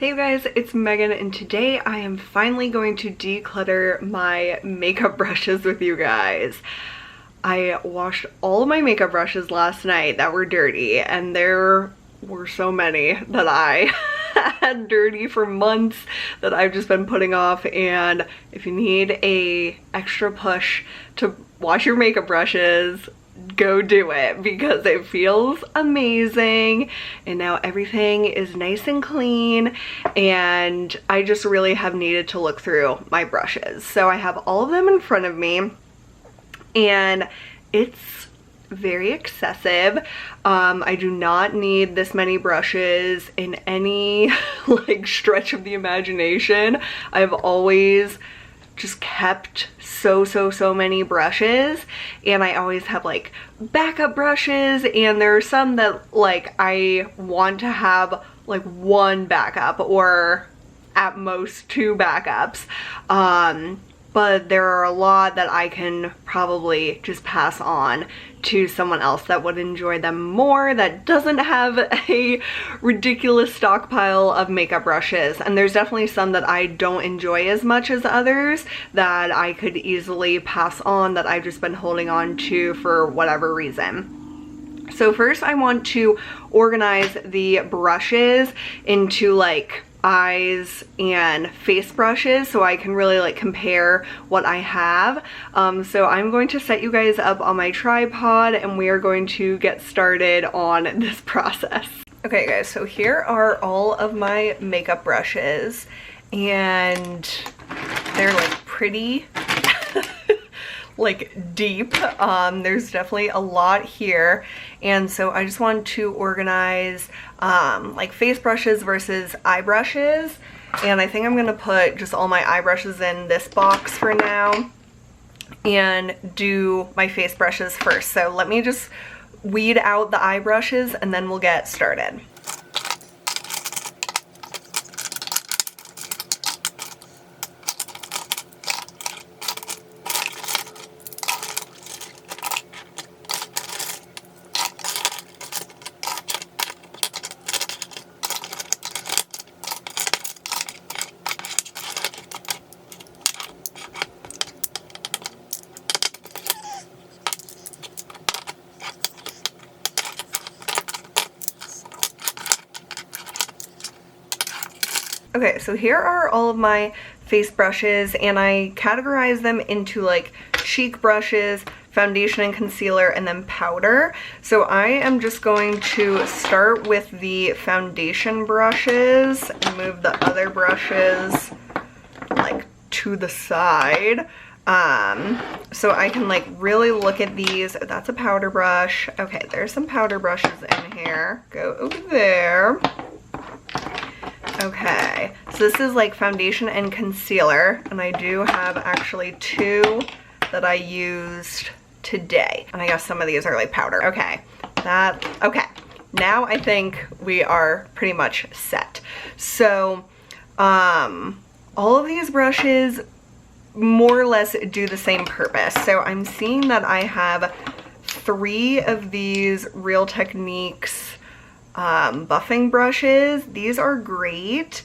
Hey guys, it's Megan and today I am finally going to declutter my makeup brushes with you guys. I washed all of my makeup brushes last night that were dirty, and there were so many that I had dirty for months that I've just been putting off. And if you need a extra push to wash your makeup brushes, go do it because it feels amazing. And now everything is nice and clean, and I just really have needed to look through my brushes. So I have all of them in front of me, and it's very excessive. I do not need this many brushes in any like stretch of the imagination. I've always just kept so many brushes, and I always have like backup brushes, and there are some that like I want to have like one backup or at most two backups, but there are a lot that I can probably just pass on to someone else that would enjoy them more, that doesn't have a ridiculous stockpile of makeup brushes. And there's definitely some that I don't enjoy as much as others that I could easily pass on, that I've just been holding on to for whatever reason. So first I want to organize the brushes into like eyes and face brushes so I can really like compare what I have. So I'm going to set you guys up on my tripod and we are going to get started on this process. Okay guys, so here are all of my makeup brushes, and they're like pretty like deep. There's definitely a lot here, and so I just want to organize like face brushes versus eye brushes, and I think I'm gonna put just all my eye brushes in this box for now and do my face brushes first. So let me just weed out the eye brushes and then we'll get started. Okay, so here are all of my face brushes, and I categorize them into like cheek brushes, foundation and concealer, and then powder. So I am just going to start with the foundation brushes and move the other brushes like to the side. So I can like really look at these. That's a powder brush. Okay, there's some powder brushes in here. Go over there. Okay, so this is like foundation and concealer, and I do have actually two that I used today, and I guess some of these are like powder. Okay, okay, now I think we are pretty much set. So all of these brushes more or less do the same purpose. So I'm seeing that I have 3 of these Real Techniques buffing brushes. These are great,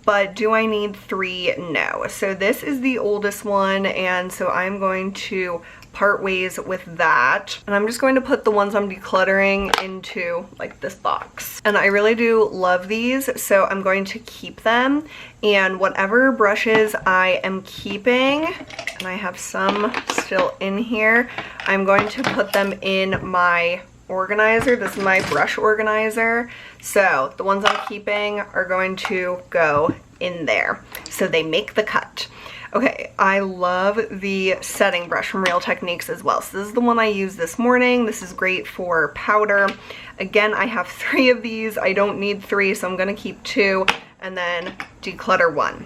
but do I need 3? No. So this is the oldest one, and so I'm going to part ways with that, and I'm just going to put the ones I'm decluttering into like this box. And I really do love these, so I'm going to keep them, and whatever brushes I am keeping, and I have some still in here, I'm going to put them in my organizer. This is my brush organizer. So the ones I'm keeping are going to go in there, so they make the cut. Okay, I love the setting brush from Real Techniques as well. So this is the one I used this morning. This is great for powder. Again, I have 3 of these. I don't need 3, so I'm gonna keep 2 and then declutter 1.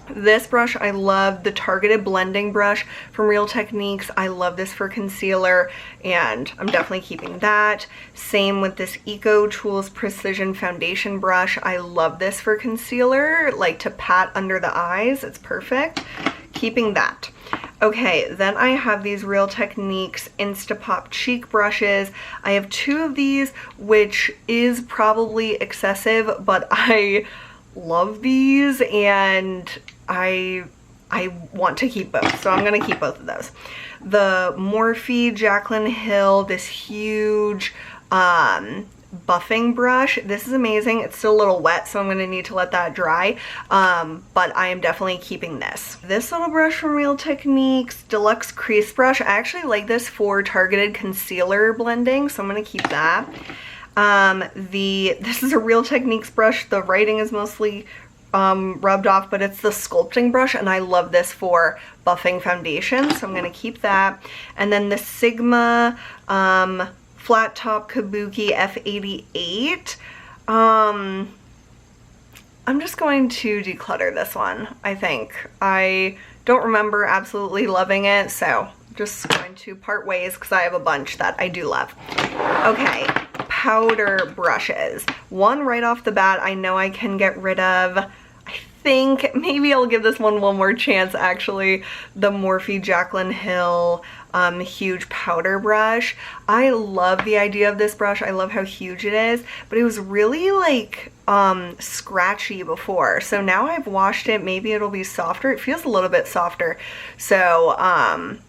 This brush, I love the targeted blending brush from Real Techniques. I love this for concealer, and I'm definitely keeping that. Same with this Ecotools Precision Foundation brush. I love this for concealer, like to pat under the eyes. It's perfect. Keeping that. Okay, then I have these Real Techniques Insta Pop cheek brushes. I have 2 of these, which is probably excessive, but I love these, and I want to keep both, so I'm gonna keep both of those. The Morphe Jaclyn Hill, this huge buffing brush. This is amazing. It's still a little wet, so I'm gonna need to let that dry, but I am definitely keeping this. This little brush from Real Techniques, Deluxe Crease Brush. I actually like this for targeted concealer blending, so I'm gonna keep that. This is a Real Techniques brush. The writing is mostly rubbed off, but it's the sculpting brush, and I love this for buffing foundation, so I'm gonna keep that. And then the Sigma Flat Top Kabuki F88. I'm just going to declutter this one, I think. I don't remember absolutely loving it, so just going to part ways because I have a bunch that I do love. Okay, powder brushes. One right off the bat I know I can get rid of. I think maybe I'll give this one more chance actually. The Morphe Jaclyn Hill huge powder brush. I love the idea of this brush. I love how huge it is, but it was really like scratchy before. So now I've washed it, maybe it'll be softer. It feels a little bit softer. So I'm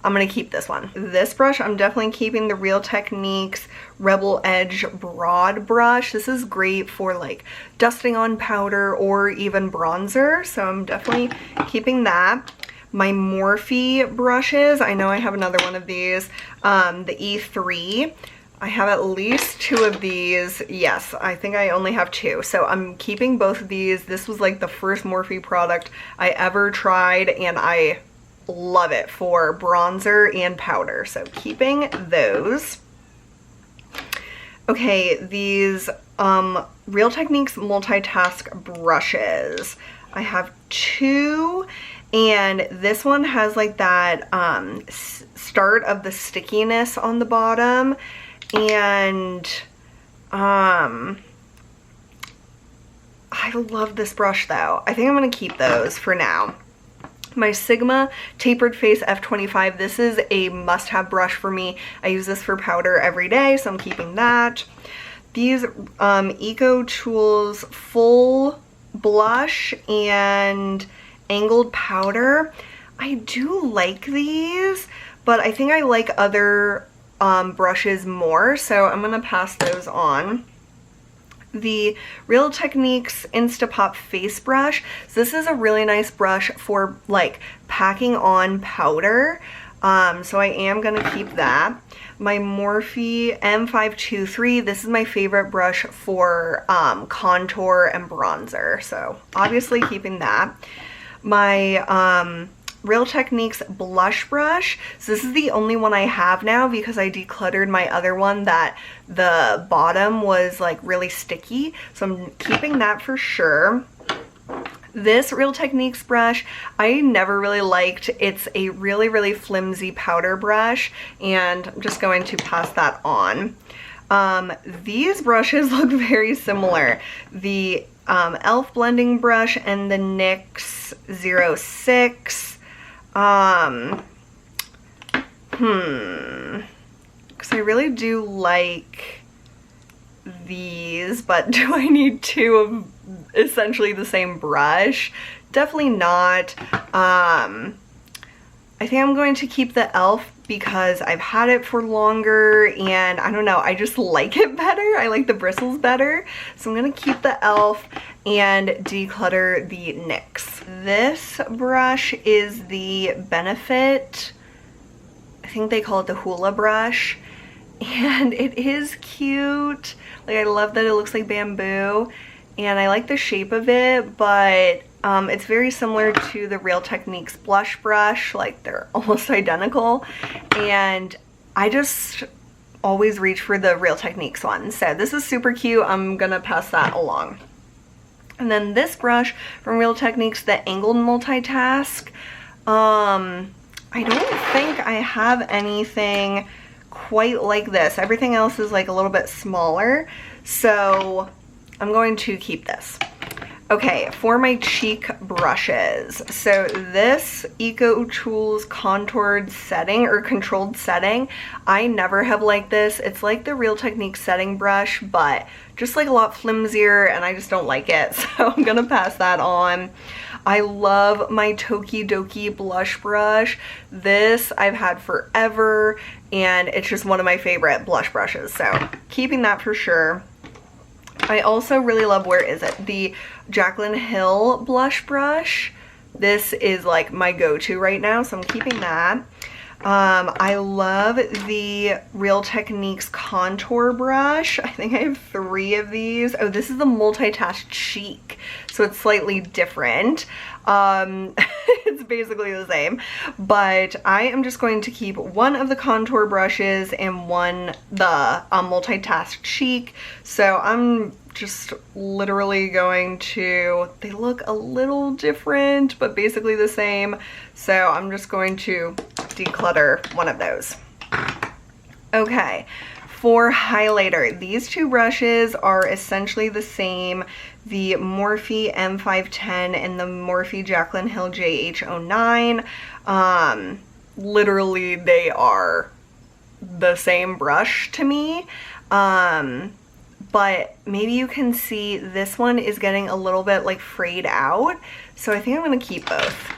gonna keep this one. This brush, I'm definitely keeping the Real Techniques Rebel Edge Broad Brush. This is great for like dusting on powder or even bronzer, so I'm definitely keeping that. My Morphe brushes, I know I have another one of these, the E3. I have at least 2 of these. Yes, I think I only have 2. So I'm keeping both of these. This was like the first Morphe product I ever tried, and I love it for bronzer and powder. So keeping those. Okay, these Real Techniques Multitask brushes. I have 2. And this one has like that start of the stickiness on the bottom, and I love this brush though. I think I'm gonna keep those for now. My Sigma Tapered Face F25, this is a must-have brush for me. I use this for powder every day, so I'm keeping that. These Ecotools Full Blush and Angled Powder. I do like these, but I think I like other brushes more, so I'm gonna pass those on. The Real Techniques Insta Pop Face Brush. So this is a really nice brush for like packing on powder, so I am gonna keep that. My Morphe M523, this is my favorite brush for contour and bronzer, so obviously keeping that. My Real Techniques blush brush. So this is the only one I have now because I decluttered my other one that the bottom was like really sticky. So I'm keeping that for sure. This Real Techniques brush, I never really liked. It's a really, really flimsy powder brush, and I'm just going to pass that on. These brushes look very similar. The e.l.f. blending brush and the NYX 06. Because I really do like these, but do I need 2 of essentially the same brush? Definitely not. I think I'm going to keep the e.l.f. because I've had it for longer, and I don't know, I just like it better. I like the bristles better. So I'm gonna keep the e.l.f. and declutter the NYX. This brush is the Benefit, I think they call it the Hula brush, and it is cute. Like, I love that it looks like bamboo, and I like the shape of it, but it's very similar to the Real Techniques blush brush. Like, they're almost identical, and I just always reach for the Real Techniques one. So this is super cute. I'm gonna pass that along. And then this brush from Real Techniques, the Angled Multitask. I don't think I have anything quite like this. Everything else is like a little bit smaller, so I'm going to keep this. Okay, for my cheek brushes, so this Ecotools contoured setting or controlled setting, I never have liked this. It's like the Real Techniques setting brush, but just like a lot flimsier, and I just don't like it, so I'm gonna pass that on. I love my Tokidoki blush brush. This I've had forever, and it's just one of my favorite blush brushes, so keeping that for sure. I also really love, where is it? The Jaclyn Hill blush brush. This is like my go-to right now, so I'm keeping that. I love the Real Techniques contour brush. I think I have 3 of these. Oh, this is the Multitask Cheek, so it's slightly different. It's basically the same, but I am just going to keep one of the contour brushes and one the Multitask Cheek. So I'm just literally going to, they look a little different, but basically the same. So I'm just going to declutter one of those. Okay, for highlighter, these 2 brushes are essentially the same. The Morphe M510 and the Morphe Jaclyn Hill JH09. Literally, they are the same brush to me. But maybe you can see this one is getting a little bit like frayed out. So I think I'm gonna keep both.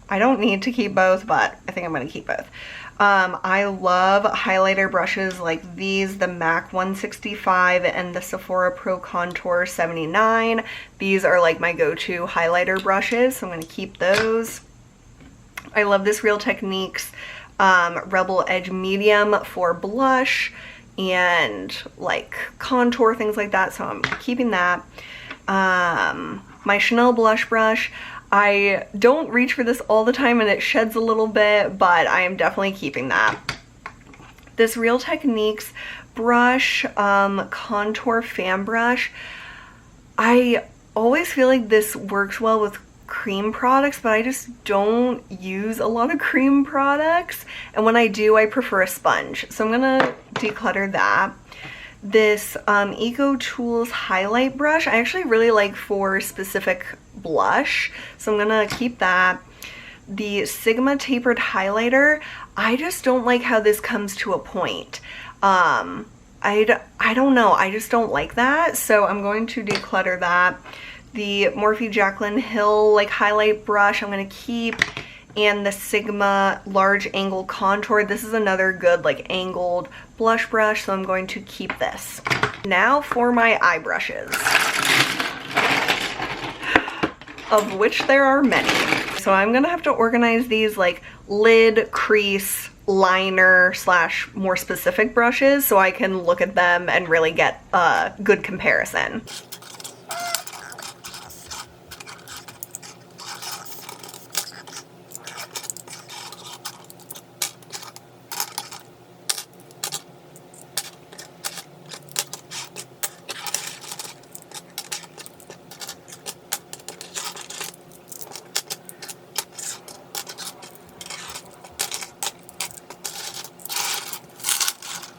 I don't need to keep both, but I think I'm gonna keep both. I love highlighter brushes like these, the MAC 165 and the Sephora Pro Contour 79. These are like my go-to highlighter brushes, so I'm gonna keep those. I love this Real Techniques Rebel Edge Medium for blush and like contour, things like that, so I'm keeping that. My Chanel blush brush, I don't reach for this all the time and it sheds a little bit, but I am definitely keeping that. This Real Techniques brush, contour fan brush, I always feel like this works well with cream products, but I just don't use a lot of cream products, and when I do, I prefer a sponge, so I'm gonna declutter that. This Ecotools highlight brush, I actually really like for specific blush, so I'm gonna keep that. The Sigma Tapered highlighter, I just don't like how this comes to a point. I don't know, I just don't like that, so I'm going to declutter that. The Morphe Jaclyn Hill like highlight brush I'm gonna keep, and the Sigma large angle contour. This is another good like angled blush brush, so I'm going to keep this. Now for my eye brushes, of which there are many. So I'm gonna have to organize these like lid, crease, liner slash more specific brushes so I can look at them and really get a good comparison.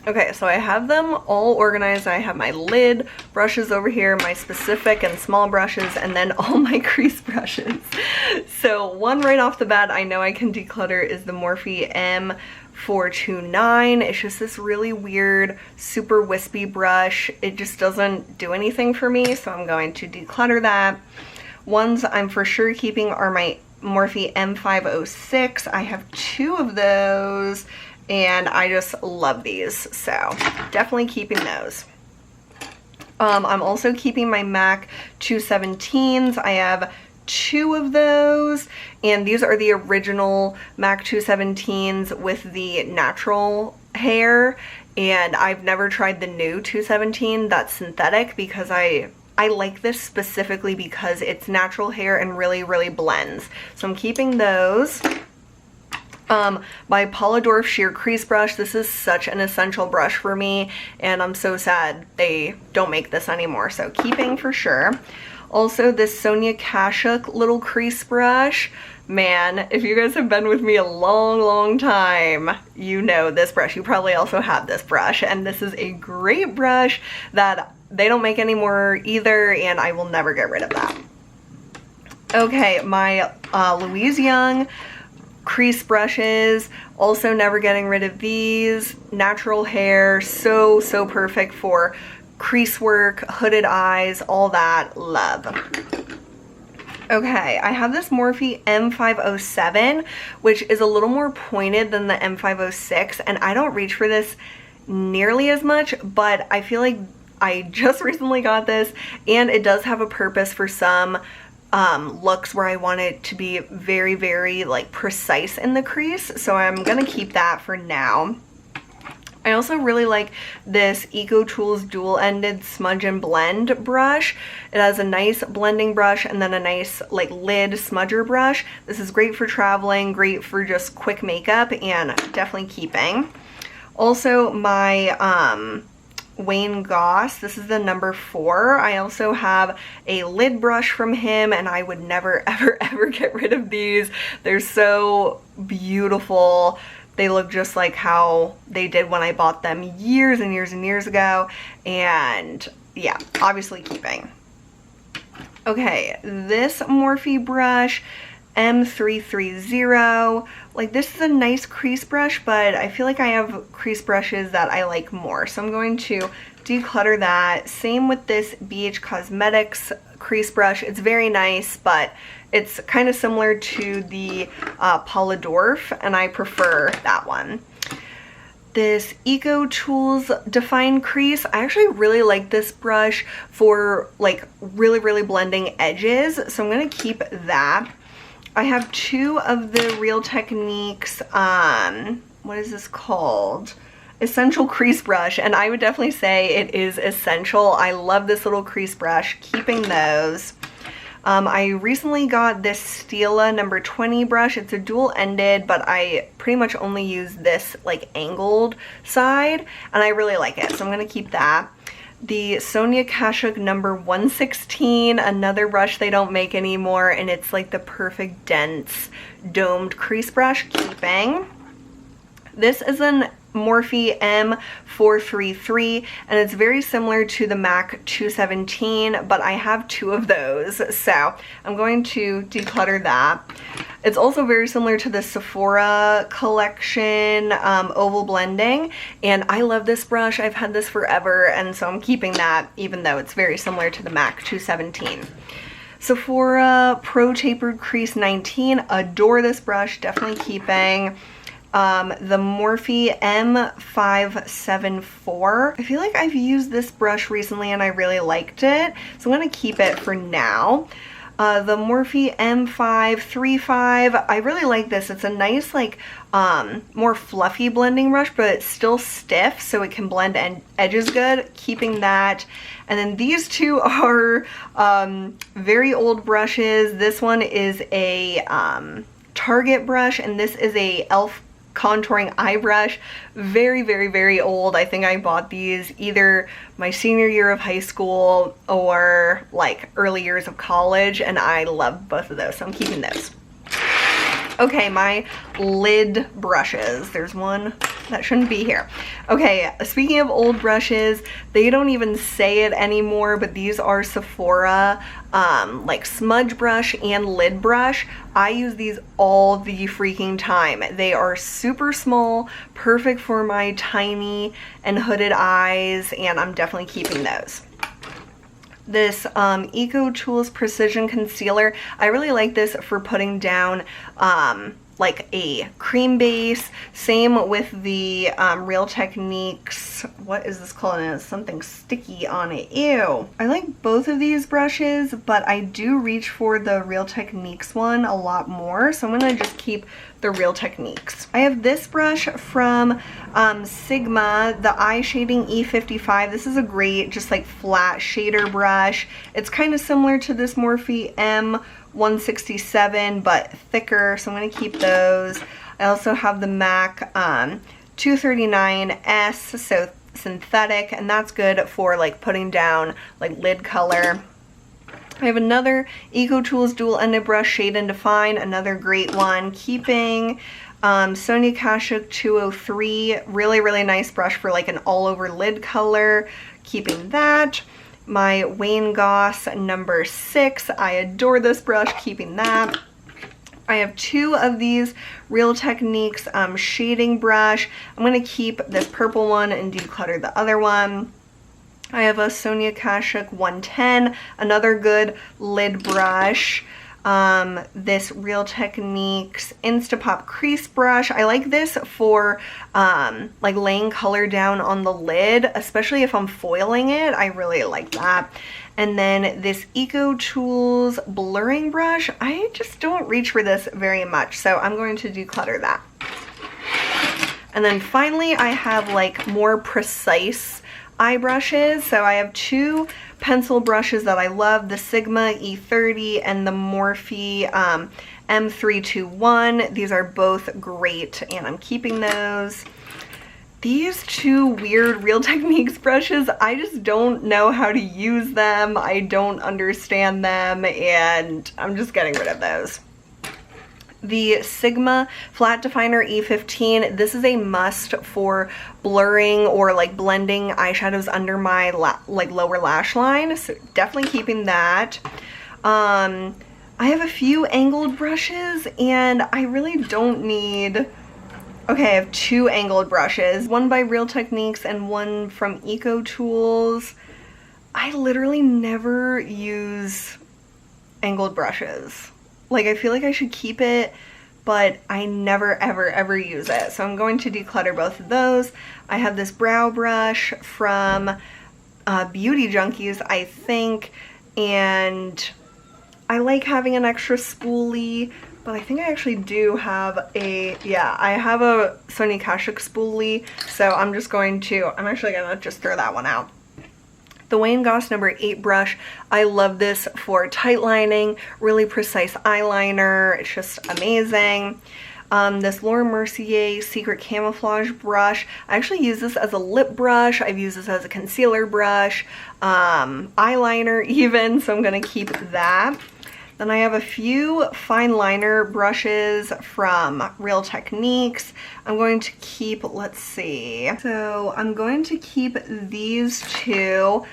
Okay, so I have them all organized. I have my lid brushes over here, my specific and small brushes, and then all my crease brushes. So one right off the bat I know I can declutter is the Morphe M433. It's just this really weird, super wispy brush. It just doesn't do anything for me, so I'm going to declutter that. Ones I'm for sure keeping are my Morphe M506. I have 2 of those, and I just love these, so definitely keeping those. I'm also keeping my MAC 217s. I have 2 of those, and these are the original MAC 217s with the natural hair, and I've never tried the new 217 that's synthetic, because I like this specifically because it's natural hair and really blends, so I'm keeping those. My Polador sheer crease brush, this is such an essential brush for me, and I'm so sad they don't make this anymore, so keeping for sure. Also this Sonia Kashuk little crease brush, man, if you guys have been with me a long time, you know this brush. You probably also have this brush, and this is a great brush that they don't make anymore either, and I will never get rid of that. Okay, my Louise Young crease brushes, also never getting rid of these. Natural hair, so perfect for crease work, hooded eyes, all that, love. Okay, I have this Morphe M507, which is a little more pointed than the M506, and I don't reach for this nearly as much, but I feel like I just recently got this, and it does have a purpose for some looks where I want it to be very like precise in the crease, so I'm gonna keep that for now. I also really like this Ecotools dual-ended smudge and blend brush. It has a nice blending brush and then a nice like lid smudger brush. This is great for traveling, great for just quick makeup, and definitely keeping. Also my Wayne Goss, this is the number 4. I also have a lid brush from him, and I would never ever get rid of these. They're so beautiful. They look just like how they did when I bought them years and years ago, and yeah, obviously keeping. Okay, this Morphe brush, M330, like this is a nice crease brush, but I feel like I have crease brushes that I like more, so I'm going to declutter that. Same with this BH Cosmetics crease brush. It's very nice, but it's kind of similar to the Polador, and I prefer that one. This Ecotools Define Crease, I actually really like this brush for like really blending edges, so I'm gonna keep that. I have 2 of the Real Techniques, what is this called? Essential Crease Brush, and I would definitely say it is essential. I love this little crease brush, keeping those. I recently got this Stila number 20 brush. It's a dual-ended, but I pretty much only use this like angled side, and I really like it, so I'm gonna keep that. The Sonia Kashuk number 116, another brush they don't make anymore, and it's like the perfect dense domed crease brush, keeping. This is an Morphe M433, and it's very similar to the MAC 217, but I have 2 of those, so I'm going to declutter that. It's also very similar to the Sephora collection oval blending, and I love this brush. I've had this forever, and so I'm keeping that, even though it's very similar to the MAC 217. Sephora Pro Tapered Crease 19, adore this brush, definitely keeping. The Morphe M574. I feel like I've used this brush recently and I really liked it, so I'm going to keep it for now. The Morphe M535, I really like this. It's a nice like more fluffy blending brush, but it's still stiff so it can blend edges good, keeping that. And then these 2 are very old brushes. This one is a Target brush, and this is a e.l.f. contouring eye brush. Very old. I think I bought these either my senior year of high school or like early years of college, and I love both of those, so I'm keeping those. Okay, my lid brushes. There's one that shouldn't be here. Okay, speaking of old brushes, they don't even say it anymore, but these are Sephora like smudge brush and lid brush. I use these all the freaking time. They are super small, perfect for my tiny and hooded eyes, and I'm definitely keeping those. This Ecotools Precision Concealer, I really like this for putting down like a cream base. Same with the Real Techniques, what is this called? It has something sticky on it. Ew. I like both of these brushes, but I do reach for the Real Techniques one a lot more, so I'm gonna just keep the Real Techniques. I have this brush from Sigma, the Eye Shading E55. This is a great just like flat shader brush. It's kind of similar to this Morphe M167 but thicker, so I'm going to keep those. I also have the MAC 239S, so synthetic, and that's good for like putting down like lid color. I have another Ecotools dual-ended brush, Shade and Define, another great one, keeping. Sonia Kashuk 203, really nice brush for like an all-over lid color, keeping that. my Wayne Goss number 6. I adore this brush, keeping that. I have 2 of these Real Techniques shading brush. I'm going to keep this purple one and declutter the other one. I have a Sonia Kashuk 110, another good lid brush. This Real Techniques Insta Crease Brush. I like this for like laying color down on the lid, especially if I'm foiling it. I really like that. And then this Ecotools blurring brush. I just don't reach for this very much, so I'm going to declutter that. And then finally I have like more precise eye brushes. So I have 2 pencil brushes that I love, the Sigma E30 and the Morphe M321. These are both great and I'm keeping those. These 2 weird Real Techniques brushes, I just don't know how to use them. I don't understand them and I'm just getting rid of those. The Sigma Flat Definer E15, this is a must for blurring or like blending eyeshadows under my like lower lash line, so definitely keeping that. I have a few angled brushes and I really don't need... Okay, I have 2 angled brushes, one by Real Techniques and one from Ecotools. I literally never use angled brushes. Like, I feel like I should keep it, but I never ever use it. So I'm going to declutter both of those. I have this brow brush from Beauty Junkies, I think, and I like having an extra spoolie, but I think I actually do have a, yeah, I have a Sonia Kashuk spoolie, so I'm actually gonna just throw that one out. The Wayne Goss number 8 brush, I love this for tight lining, really precise eyeliner, it's just amazing. This Laura Mercier Secret Camouflage brush, I actually use this as a lip brush, I've used this as a concealer brush, eyeliner even, so I'm gonna keep that. Then I have a few fine liner brushes from Real Techniques. I'm going to keep, let's see. So I'm going to keep these 2.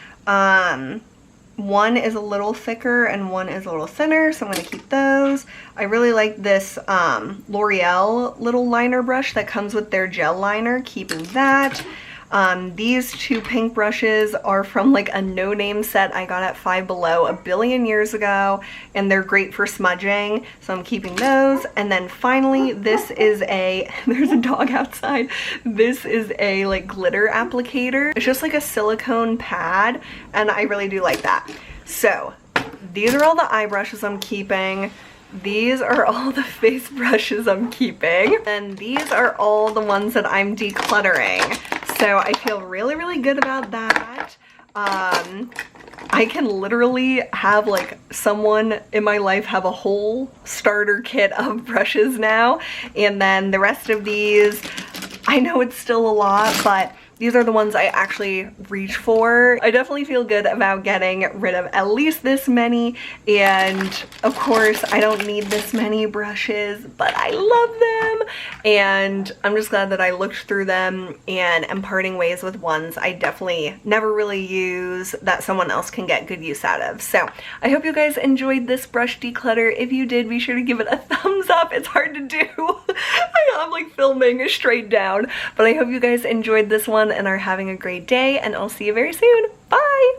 One is a little thicker and one is a little thinner, so I'm going to keep those. I really like this L'Oreal little liner brush that comes with their gel liner, keeping that. These 2 pink brushes are from like a no-name set I got at Five Below a billion years ago, and they're great for smudging, so I'm keeping those. And then finally, this is a, there's a dog outside, this is a like glitter applicator. It's just like a silicone pad, and I really do like that. So these are all the eye brushes I'm keeping. These are all the face brushes I'm keeping, and these are all the ones that I'm decluttering. So I feel really good about that. I can literally have like someone in my life have a whole starter kit of brushes now, and then the rest of these, I know it's still a lot, but these are the ones I actually reach for. I definitely feel good about getting rid of at least this many, and of course I don't need this many brushes, but I love them, and I'm just glad that I looked through them and am parting ways with ones I definitely never really use that someone else can get good use out of. So I hope you guys enjoyed this brush declutter. If you did, be sure to give it a thumbs up. It's hard to do. I'm like filming straight down, but I hope you guys enjoyed this one and are having a great day, and I'll see you very soon. Bye!